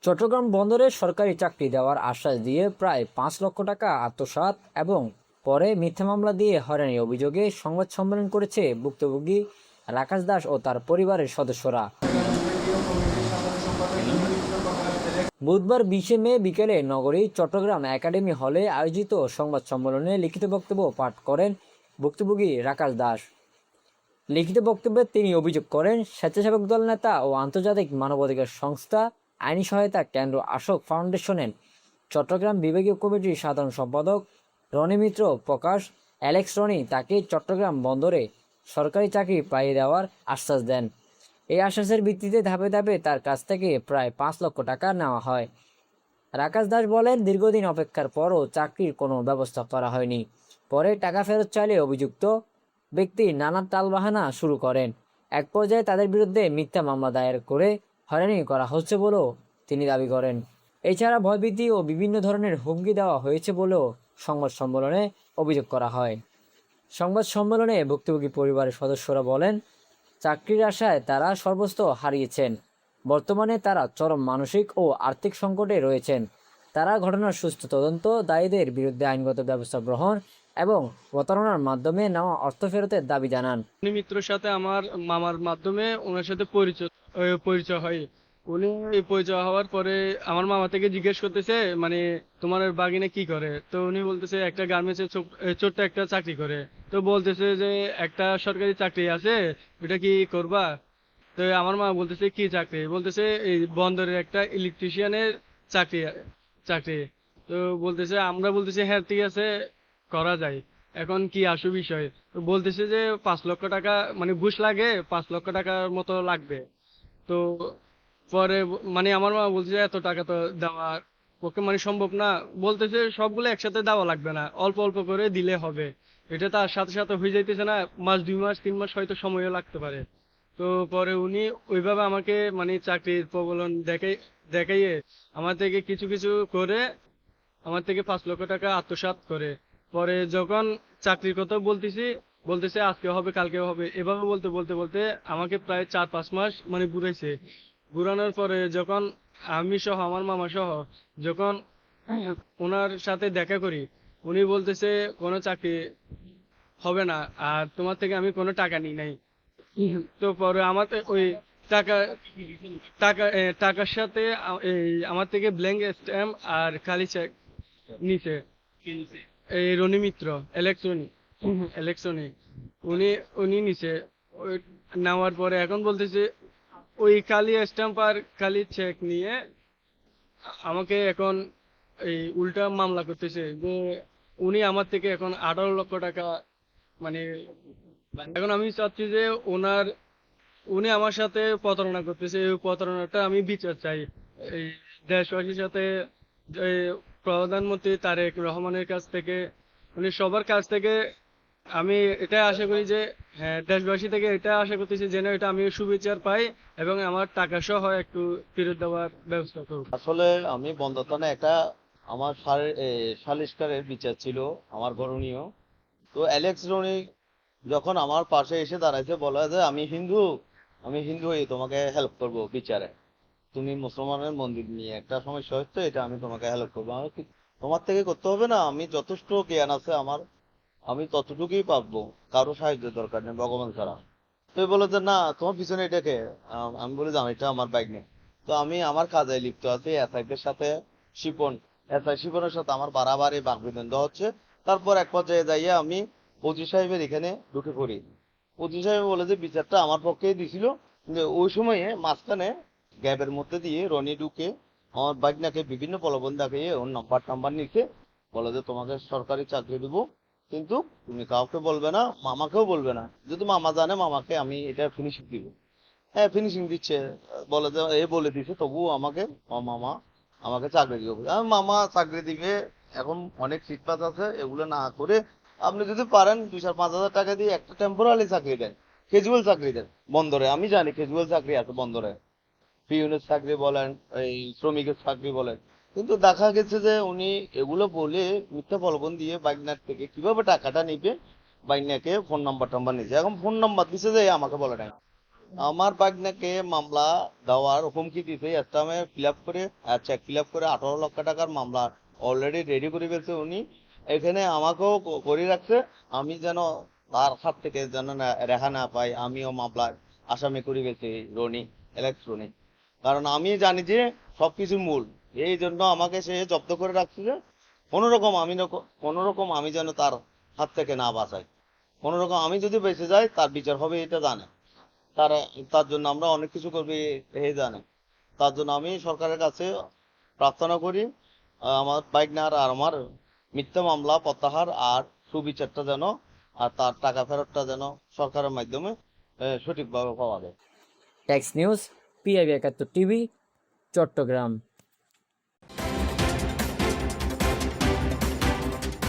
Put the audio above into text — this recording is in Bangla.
চট্টগ্রাম বন্দরে সরকারি চাকরি দেওয়ার আশ্বাস দিয়ে প্রায় ৫ লক্ষ টাকা আত্মসাৎ এবং পরে মিথ্যা মামলা দিয়ে হয়রানির অভিযোগে সংবাদ সম্মেলন করেছে ভুক্তভোগী রাকাশ দাস ও তার পরিবারের সদস্যরা। বুধবার ২০ মে বিকেলে নগরীর চট্টগ্রাম একাডেমি হলে আয়োজিত সংবাদ সম্মেলনে লিখিত বক্তব্য পাঠ করেন ভুক্তভোগী রাকাশ দাস। লিখিত বক্তব্যে তিনি অভিযোগ করেন, স্বেচ্ছাসেবক দল নেতা ও আন্তর্জাতিক মানবাধিকার সংস্থা আইনি সহায়তা কেন্দ্র আশোক ফাউন্ডেশনের চট্টগ্রাম বিভাগীয় কমিটির সাধারণ সম্পাদক রনি মিত্র প্রকাশ অ্যালেক্স রনি তাকে চট্টগ্রাম বন্দরে সরকারি চাকরি পাইয়ে দেওয়ার আশ্বাস দেন। এই আশ্বাসের ভিত্তিতে ধাপে ধাপে তার কাছ থেকে প্রায় ৫ লক্ষ টাকা নেওয়া হয়। রাকাশ দাস বলেন, দীর্ঘদিন অপেক্ষার পরও চাকরির কোনো ব্যবস্থা করা হয়নি। পরে টাকা ফেরত চাইলে অভিযুক্ত ব্যক্তি নানা টালবাহানা শুরু করেন। এক পর্যায়ে তাদের বিরুদ্ধে মিথ্যা মামলা দায়ের করে হয়রানি করা হচ্ছে বলেও তিনি দাবি করেন। এছাড়া ভয়ভীতি ও বিভিন্ন ধরনের হুমকি দেওয়া হয়েছে বলেও সংবাদ সম্মেলনে অভিযোগ করা হয়। সংবাদ সম্মেলনে ভুক্তভোগী পরিবারের সদস্যরা বলেন, চাকরির আশায় তারা সর্বস্ব হারিয়েছেন। বর্তমানে তারা চরম মানসিক ও আর্থিক সংকটে রয়েছেন। তারা ঘটনার সুষ্ঠু তদন্ত, দায়ীদের বিরুদ্ধে আইনগত ব্যবস্থা গ্রহণ এবং প্রতারণার মাধ্যমে নেওয়া অর্থ ফেরতের দাবি জানান। মিত্রর সাথে আমার মামার মাধ্যমে ওনার সাথে পরিচয় হয়। উনি পরিচয় হওয়ার পরে আমার মামা থেকে জিজ্ঞেস করতেছে, মানে তোমার বাগিনে কি করে? তো উনি বলতেছে একটা গার্মেন্টসে ছোট্ট একটা চাকরি করে। তো বলতেছে যে একটা সরকারি চাকরি আছে, ওটা কি করবা? তো আমার মা বলতেছে কি চাকরি? বলতেছে এই বন্দরের একটা ইলেকট্রিশিয়ানের চাকরি চাকরি তো বলতেছে, আমরা বলতেছি হ্যাঁ ঠিক আছে, করা যায়। এখন কি আসু বিষয়? তো বলতেছে যে ৫ লক্ষ টাকা মানে ঘুষ লাগে, ৫ লক্ষ টাকার মতো লাগবে। তো পরে মানে আমার মা বলছে এত টাকা তো দেওয়া পক্ষে মানে সম্ভব না। বলতেছে সবগুলো একসাথে দেওয়া লাগবে না, অল্প অল্প করে দিলে হবে। এটা তার সাথে সাথে হয়ে যাইতেছে না, মাস ২ মাস ৩ মাস হয়তো সময়ও লাগতে পারে। তো পরে উনি ওইভাবে আমাকে মানে চাকরির প্রবলন দেখাইয়ে আমার থেকে কিছু কিছু করে আমার থেকে ৫ লক্ষ টাকা আত্মসাৎ করে। পরে যখন চাকরির কথা বলতেছে আজকে হবে কালকে হবে, এভাবে বলতে বলতে বলতে আমাকে প্রায় ৪-৫ মাস মানে ঘুরাইছে। ঘুরানোর পরে যখন আমি সহ আমার মামা সহ যখন ওনার সাথে দেখা করি, উনি বলতেছে কোনো চাকরি হবে না, আর তোমার থেকে আমি কোনো টাকা নিই নাই। তো পরে আমার ওই টাকা টাকা টাকার সাথে এই আমার থেকে ব্ল্যাঙ্ক স্ট্যাম্প আর খালি চেক নিচে এই রনি মিত্র ইলেকট্রনিক উনি উনি নিচে। ওই নেওয়ার পরে এখন বলতেছে ওই খালি স্ট্যাম্প আর খালি চেক নিয়ে আমাকে এখন এই উল্টা মামলা করতেছে যে উনি আমার থেকে এখন ১৮ লক্ষ টাকা মানে। এখন আমি চাচ্ছি যে উনি আমার সাথে প্রতারণা করতেছে, এই প্রতারণাটা আমি বিচার চাই। এই দেশবাসীর সাথে এই প্রধানমন্ত্রী তারেক রহমানের কাছ থেকে, উনি সবার কাছ থেকে আমি এটা আশা করি যে হ্যাঁ, দেশবাসী থেকে এটা আশা করতেছি যেন এটা আমি সুবিচার পাই এবং আমার টাকা সহ একটু ফেরত দেওয়ার ব্যবস্থা করব। আসলে আমি বন্ধ থানায় একটা আমার সালিসকারের বিচার ছিল আমার করণীয়। তো অ্যালেক্স রনি যখন আমার পাশে এসে দাঁড়াইছে, বলা যে আমি হিন্দু হয়ে তোমাকে হেল্প করব বিচারে। তুমি মুসলমানের মন্দির নিয়ে একটা সমস্যা হচ্ছে, এটা আমি তোমাকে হেল্প করবো। তোমার থেকে করতে হবে না, আমি যথেষ্ট জ্ঞান আছে আমার, আমি ততটুকুই পারবো, কারো সাহায্যের দরকার নেই ভগবান ছাড়া। তো বলে যে না, তোমার পিছনে এটাকে। আমি বলি যে এটা আমার বাইক নেই। তো আমি আমার কাজে লিপ্ত আছি, এসআইদের সাথে শিপনের সাথে আমার বাড়াবাড়ি বাকবিতন্ড হচ্ছে। তারপর এক পর্যায়ে যাইয়া আমি ওসি সাহেবের এখানে ঢুকে পড়ি। ওসি সাহেব বলে যে বিচারটা আমার পক্ষেই দিছিল, কিন্তু ওই সময়ে মাঝখানে গ্যাপের মধ্যে দিয়ে রনি ঢুকে আমার বাইকনাকে বিভিন্ন প্রলোভন দেখিয়ে ওর নাম্বার নিচ্ছে। বলে যে তোমাকে সরকারি চাকরি দেবো, কিন্তু তুমি কাউকে বলবে না, মামাকেও বলবে না। যদি মামা জানে, মামাকে আমি এটা ফিনিশিং দিব। হ্যাঁ, ফিনিশিং দিচ্ছে। বলে যে এ বলে দিছে, তবুও আমাকে মামা আমাকে চাকরি দিবে। মামা চাকরি দিবে। এখন অনেক সিটপাত আছে, এগুলো না করে আপনি যদি পারেন ২,০০০-৫,০০০ টাকা দিয়ে একটা টেম্পোরারি চাকরি দেন, ক্যাজুয়াল চাকরি দেন বন্দরে। আমি জানি ক্যাজুয়াল চাকরি আছে বন্দরে, পিউনের চাকরি বলেন, এই শ্রমিকের চাকরি বলেন। কিন্তু দেখা গেছে যে উনি এগুলো বলে মিথ্যা প্রলোভন দিয়ে বাইকনার থেকে কিভাবে টাকাটা নিবে, বাইকনাকে ফোন নাম্বার টাম্বার নিছে। এখন ফোন নাম্বার দিছে যে আমাকে বলে নাই। আমার ভাগ্নাকে মামলা দেওয়ার হুমকি দিতে স্টামে ফিল আপ করে চেক ফিল আপ করে 18 লক্ষ টাকার মামলা অলরেডি রেডি করে ফেলছে উনি। এখানে আমাকেও করে রাখছে, আমি যেন তার হাত থেকে যেন রেহা না পাই, আমিও মামলার আসামি করে ফেলছি রনি, অ্যালেক্স রনি। কারণ আমি জানি যে সবকিছুর মূল, এই জন্য আমাকে সে জব্দ করে রাখছে যে কোনোরকম আমি যেন তার হাত থেকে না বাঁচাই, কোনোরকম আমি যদি বেঁচে যাই তার বিচার হবে এটা জানে। তার তার জন্য আমরা অনেক কিছু করবি এই জানে। তার জন্য আমি সরকারের কাছে প্রার্থনা করি আমার বাইকনার আর আমার মিথ্যা মামলা প্রত্যাহার আর সুবিচারটা যেন, আর তার টাকা ফেরতটা যেন সরকারের মাধ্যমে সঠিকভাবে পাওয়া যায়। Text news, PIB 71 TV, Chittagong.